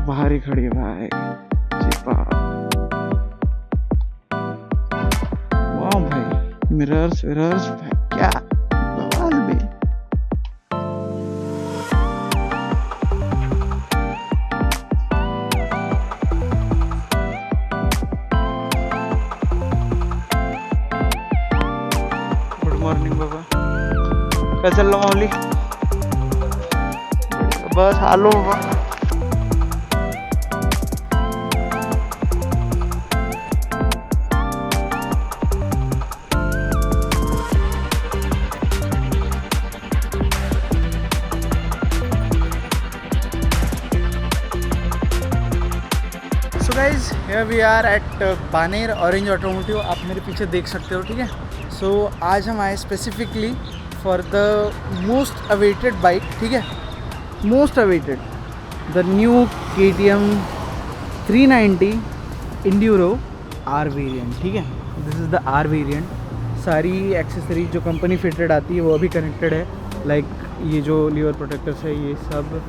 बाहर ही खड़ी है भाई चिपा। वाह भाई, मिरर्स विरर्स भाई क्या बवाल भी। गुड मॉर्निंग बाबा, क्या चल रहा मामूली? बस हालो बाबा। So guys here we are at Baner Orange Automotive, आप मेरे पीछे देख सकते हो, ठीक है। सो आज हम आए specifically for the most awaited bike, ठीक है, most awaited, the new KTM 390 इंड्यूरो R variant, ठीक है। This is the R variant. सारी एक्सेसरीज जो कंपनी फिटेड आती है वो अभी कनेक्टेड है, लाइक ये जो लीवर प्रोटेक्टर्स है ये सब,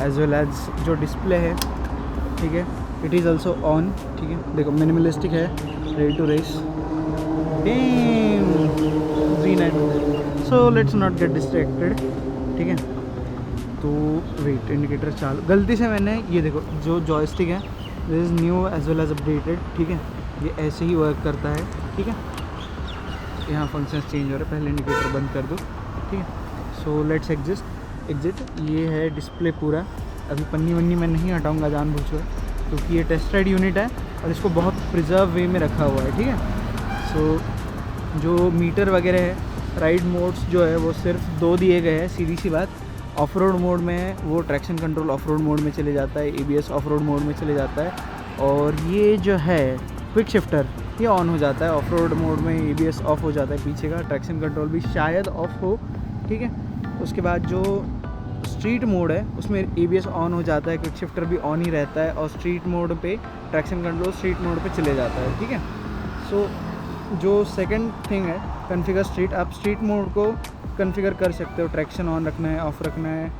एज वेल एज जो डिस्प्ले है, ठीक है, इट इज़ ऑल्सो ऑन, ठीक है। देखो मिनिमलिस्टिक है, ready to race. 390। So let's not get distracted, ठीक है। तो वेट इंडिकेटर चालू, गलती से मैंने ये देखो जो जॉयस्टिक है this is new as well as updated, ठीक है। ये ऐसे ही वर्क करता है, ठीक है। यहाँ फंक्शंस चेंज हो रहे हैं, पहले इंडिकेटर बंद कर दो, ठीक है। So let's exit. ये है डिस्प्ले पूरा, अभी पन्नी वन्नी मैं नहीं हटाऊँगा जानबूझकर, क्योंकि ये टेस्ट राइड यूनिट है और इसको बहुत प्रिजर्व वे में रखा हुआ है, ठीक है। सो जो मीटर वगैरह है, राइड मोड्स जो है वो सिर्फ 2 दिए गए हैं, सीधी सी बात। ऑफ रोड मोड में वो traction control of road mode में चले जाता है, ABS ऑफ रोड मोड में चले जाता है, और ये जो है क्विक शिफ्टर ये ऑन हो जाता है। ऑफ रोड मोड में ABS ऑफ हो जाता है पीछे का, ट्रैक्शन कंट्रोल भी शायद ऑफ हो, ठीक है। उसके बाद जो स्ट्रीट मोड है उसमें ABS ऑन हो जाता है, क्विक शिफ्टर भी ऑन ही रहता है, और स्ट्रीट मोड पे ट्रैक्शन कंट्रोल स्ट्रीट मोड पे चले जाता है, ठीक है। सो जो सेकंड थिंग है कॉन्फ़िगर स्ट्रीट, आप स्ट्रीट मोड को कॉन्फ़िगर कर सकते हो, ट्रैक्शन ऑन रखना है, ऑफ रखना है,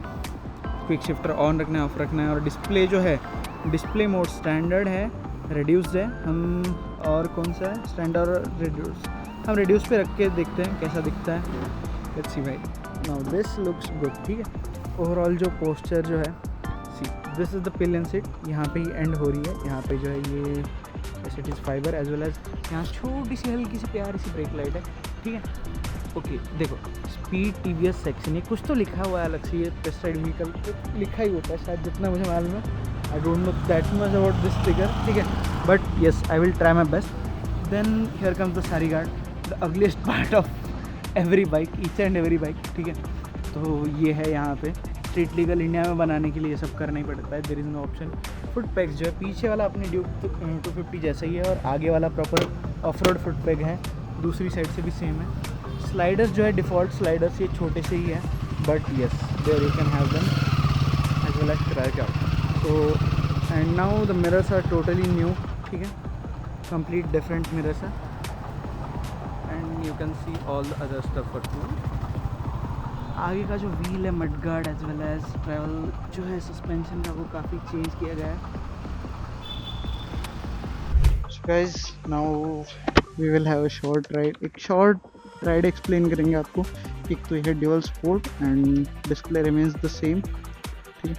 क्विक शिफ्टर ऑन रखना है, ऑफ रखना है। और डिस्प्ले जो है, डिस्प्ले मोड स्टैंडर्ड है, रिड्यूस्ड है, हम और कौन सा है स्टैंडर्ड और रिड्यूस, हम रिड्यूस पे रख के देखते हैं कैसा दिखता है। लेट्स सी भाई, नाउ दिस लुक्स गुड, ठीक है। ओवरऑल जो पोस्चर जो है, see this is the pillion seat, यहाँ पे ही एंड हो रही है, यहाँ पे जो है ये it is fibre, as well as यहाँ छोटी सी हल्की सी प्यारी सी ब्रेक लाइट है, ठीक है। ओके देखो स्पीड TVS सेक्शन, ये कुछ तो लिखा हुआ है अलग से, ये टेस्ट राइड व्हीकल तो लिखा ही होता है शायद, जितना मुझे मालूम है। I don't know that much about this figure, ठीक है, but yes I will try my best. Then here comes the sari guard, the ugliest part of every bike, each and every bike, ठीक है। तो ये है यहाँ पे स्ट्रीट लीगल इंडिया में बनाने के लिए ये सब करना ही पड़ता है, there is no option. Foot packs जो है, पीछे वाला अपने ड्यूक 250 जैसा ही है, और आगे वाला proper off road foot pack है, दूसरी साइड से भी सेम है। स्लाइडर्स जो है डिफ़ॉल्ट स्लाइडर्स ये छोटे से ही है, but yes there you can have them as well as crack out. So and now the mirrors are totally new, ठीक है, कंप्लीट डिफरेंट मिरर्स है, and you can see all the other stuff for two. आगे का जो wheel है mudguard as well as travel जो है suspension का वो काफ़ी चेंज किया गया है। Guys now we will have a short ride, एक शॉर्ट राइड एक्सप्लेन करेंगे आपको। एक तो ये dual sport and display remains the same, ठीक है।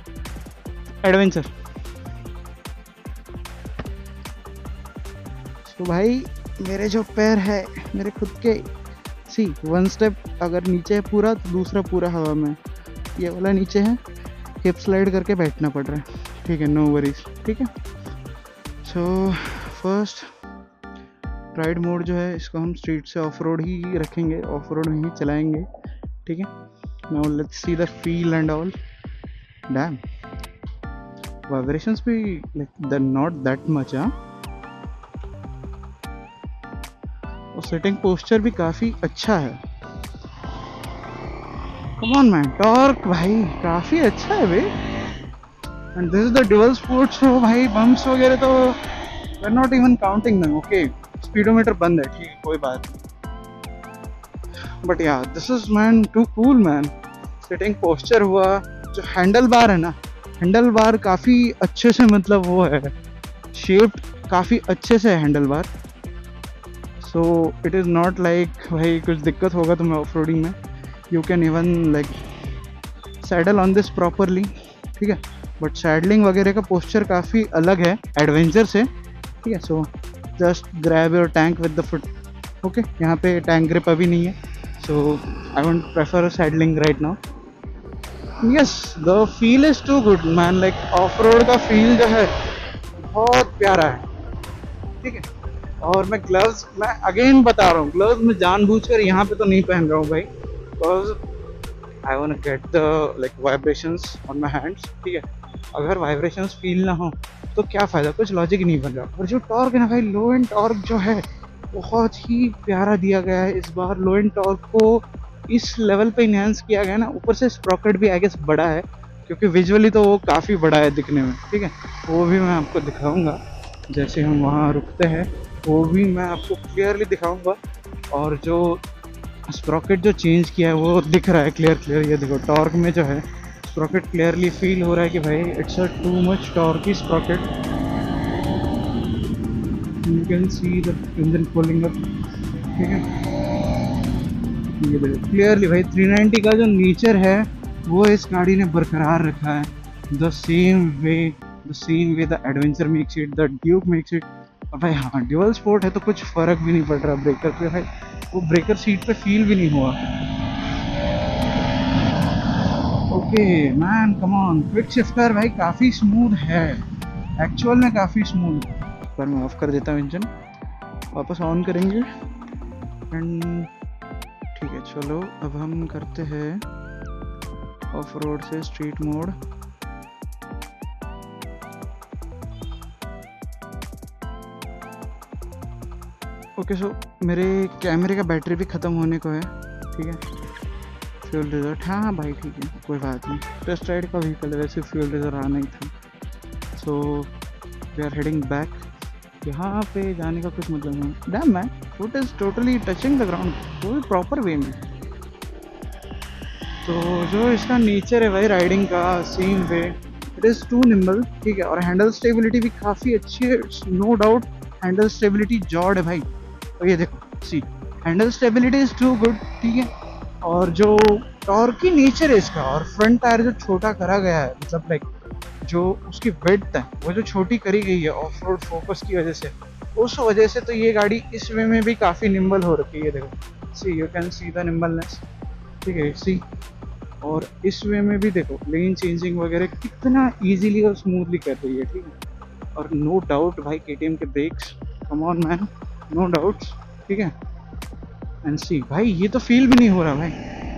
एडवेंचर, तो भाई मेरे जो पैर है मेरे खुद के, सी वन स्टेप अगर नीचे है पूरा तो दूसरा पूरा हवा में, ये वाला नीचे है, हिप स्लाइड करके बैठना पड़ रहा है, ठीक है, नो वरीज, ठीक है। सो फर्स्ट राइड मोड जो है इसको हम स्ट्रीट से ऑफ रोड ही रखेंगे, ऑफ रोड में ही चलाएंगे, ठीक है। Now let's see the feel and all. Damn vibrations भी like the not that much, हाँ। और सिटिंग पोस्चर भी काफ़ी अच्छा है। कम ऑन मैन, टॉर्क भाई काफ़ी अच्छा है भाई। And this is the dual sport, so भाई बम्प्स वगैरह तो we are not even counting them, okay. Speedometer बंद है, ठीक है, कोई बात नहीं, बट यार this is man too cool man. Sitting posture हुआ, जो हैंडल बार है ना हैंडल बार काफ़ी अच्छे से, मतलब वो है शेप्ड काफ़ी अच्छे से है handle bar. So it is not like भाई कुछ दिक्कत होगा तुम्हें ऑफ रोडिंग में, you can even like saddle on this properly, ठीक है। बट सैडलिंग वगैरह का पोस्चर काफ़ी अलग है एडवेंचर से, ठीक है। So just grab your tank with the foot, okay. यहाँ पे टैंक ग्रिप अभी नहीं है, so I won't prefer saddling right now. Yes, the feel is too good man, like off road का फील जो है बहुत प्यारा है, ठीक है। और मैं ग्लव्स, मैं अगेन बता रहा हूँ, ग्लव्स मैं जानबूझकर यहाँ पे तो नहीं पहन रहा हूँ भाई, because I want get the like vibrations on my hands, ठीक है। अगर वाइब्रेशंस फील ना हो तो क्या फ़ायदा, कुछ लॉजिक ही नहीं बन रहा। और जो टॉर्क है ना भाई, लो एंड टॉर्क जो है बहुत ही प्यारा दिया गया है इस बार। लो एंड टॉर्क को इस लेवल पे इन्हांस किया गया ना, ऊपर से स्प्रॉकेट भी आई गेस बड़ा है, क्योंकि विजुअली तो वो काफ़ी बड़ा है दिखने में, ठीक है। वो भी मैं आपको दिखाऊंगा जैसे हम वहाँ रुकते हैं, वो भी मैं आपको क्लियरली दिखाऊंगा। और जो स्प्रॉकेट जो चेंज किया है वो दिख रहा है क्लियर, ये देखो टॉर्क में जो है स्प्रॉकेट क्लियरली फील हो रहा है कि भाई it's a too much torquey Sprocket. You can see the engine pulling up, ठीक है। ये देखो क्लियरली भाई 390 का जो नेचर है वो इस गाड़ी ने बरकरार रखा है, the same way the adventure makes it, the Duke makes it. और भाई हाँ, ड्यूअल स्पोर्ट है तो कुछ फ़र्क भी नहीं पड़ रहा ब्रेकर पे भाई, वो ब्रेकर सीट पे फील भी नहीं हुआ। Okay man, come on, quick shifter भाई काफ़ी स्मूथ है, एक्चुअल में काफ़ी स्मूथ। पर मैं ऑफ कर देता हूँ इंजन, वापस ऑन करेंगे एंड ठीक है। चलो अब हम करते हैं ऑफ रोड से स्ट्रीट मोड। ओके सो मेरे कैमरे का बैटरी भी ख़त्म होने को है, ठीक है। फ्यूल रिजर्व, हाँ भाई ठीक है, कोई बात नहीं, टेस्ट राइड का व्हीकल है, वैसे फ्यूल रिजर्व आना ही था। So we are heading back, यहाँ पे जाने का कुछ मतलब नहीं। Damn man, foot is totally touching the ground, वो भी प्रॉपर वे में। तो जो इसका नेचर है भाई राइडिंग का, same way, it is too nimble, ठीक है। और हैंडल स्टेबिलिटी भी काफ़ी अच्छी है, नो डाउट हैंडल स्टेबिलिटी जॉड है भाई। तो ये देखो see, handle stability is too good, ठीक है। और जो टॉर्की नेचर है इसका, और फ्रंट टायर जो छोटा करा गया है, मतलब लाइक जो उसकी विड्थ है वो जो छोटी करी गई है ऑफ रोड फोकस की वजह से, उस वजह से तो ये गाड़ी इस वे में भी काफ़ी निम्बल हो रखी है। देखो see, you can see the nimbleness, ठीक है सी। और इस वे में भी देखो लेन चेंजिंग वगैरह कितना इजीली और स्मूथली कर रही है, ठीक है। और नो डाउट भाई KTM के brakes, come on man, no doubts, ठीक है। एंड सी भाई, ये तो फील भी नहीं हो रहा भाई,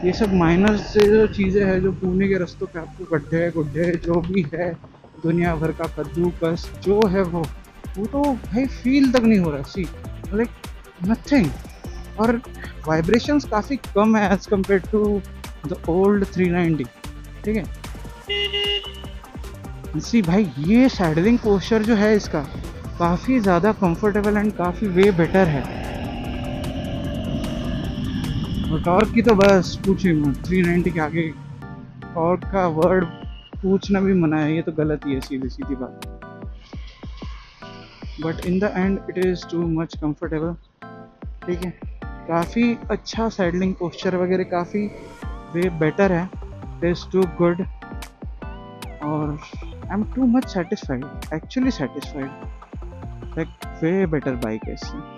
ये सब माइनर से जो चीज़ें हैं, जो पुणे के रास्तों पे आपको गड्ढे गुड्ढे जो भी है, दुनिया भर का कद्दूकस जो है वो तो भाई फील तक नहीं हो रहा। See like nothing. और वाइब्रेशंस काफ़ी कम है as compared to the old 390, ठीक है। सी भाई, ये सैडलिंग पोस्चर जो है इसका काफ़ी ज़्यादा कंफर्टेबल एंड काफ़ी वे बेटर है। और टॉर्क की तो बस पूछिए मत, 390 के आगे टॉर्क का वर्ड पूछना भी मना है, ये तो गलत ही है सीधी सीधी बात। But in the end it is too much comfortable, ठीक है। काफ़ी अच्छा सैडलिंग पोस्चर वगैरह काफ़ी वे बेटर है, इट इज़ टू गुड। और I am too much satisfied, actually satisfied, like way better bike है इससे।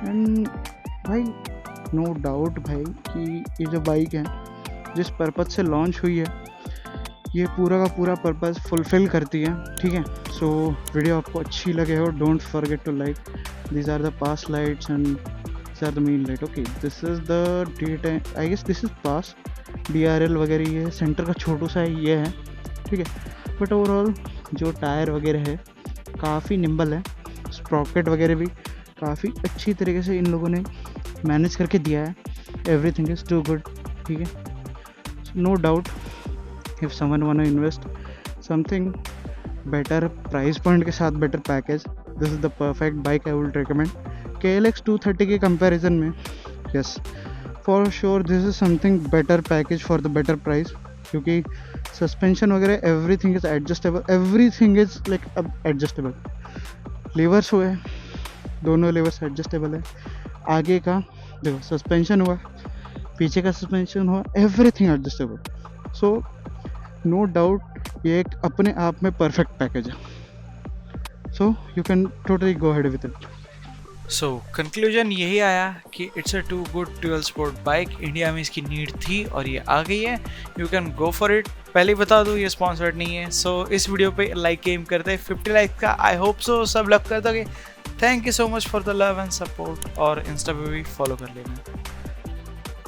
एंड भाई नो डाउट भाई कि ये जो बाइक है जिस पर्पज़ से लॉन्च हुई है, ये पूरा का पूरा पर्पज़ फुलफ़िल करती है, ठीक है। सो वीडियो आपको अच्छी लगे हो, don't forget to like, these are the pass lights and these are the main light. Okay, this is the date, I guess this is pass, DRL वगैरह ये सेंटर का छोटू सा ये है, ठीक है। बट ओवरऑल जो टायर वगैरह है काफ़ी निम्बल है, स्प्रॉकेट वगैरह भी काफ़ी अच्छी तरीके से इन लोगों ने मैनेज करके दिया है, एवरीथिंग इज़ टू गुड, ठीक है। No doubt if someone want to invest something better price point के साथ, better package, this is the perfect bike I would recommend. KLX 230 के कंपैरिजन में yes, for sure this is something better package for the better price, क्योंकि suspension वगैरह everything is adjustable, everything is like अब adjustable. Levers हुए, दोनों levers adjustable है। आगे का देखो सस्पेंशन हुआ, पीछे का सस्पेंशन हुआ, everything adjustable. So no doubt ये एक अपने आप में परफेक्ट पैकेज है। So you can totally go ahead with it. So conclusion यही आया कि it's a too good dual sport bike, India में इसकी नीड थी और ये आ गई है, you can go for it. पहले ही बता दूँ ये स्पॉन्सर्ड नहीं है। सो इस वीडियो पे लाइक एम करते हैं 50 लाइक का, आई होप सो सब लव कर दोगे। Thank you so much for the love and support, और इंस्टा पे भी फॉलो कर लेना।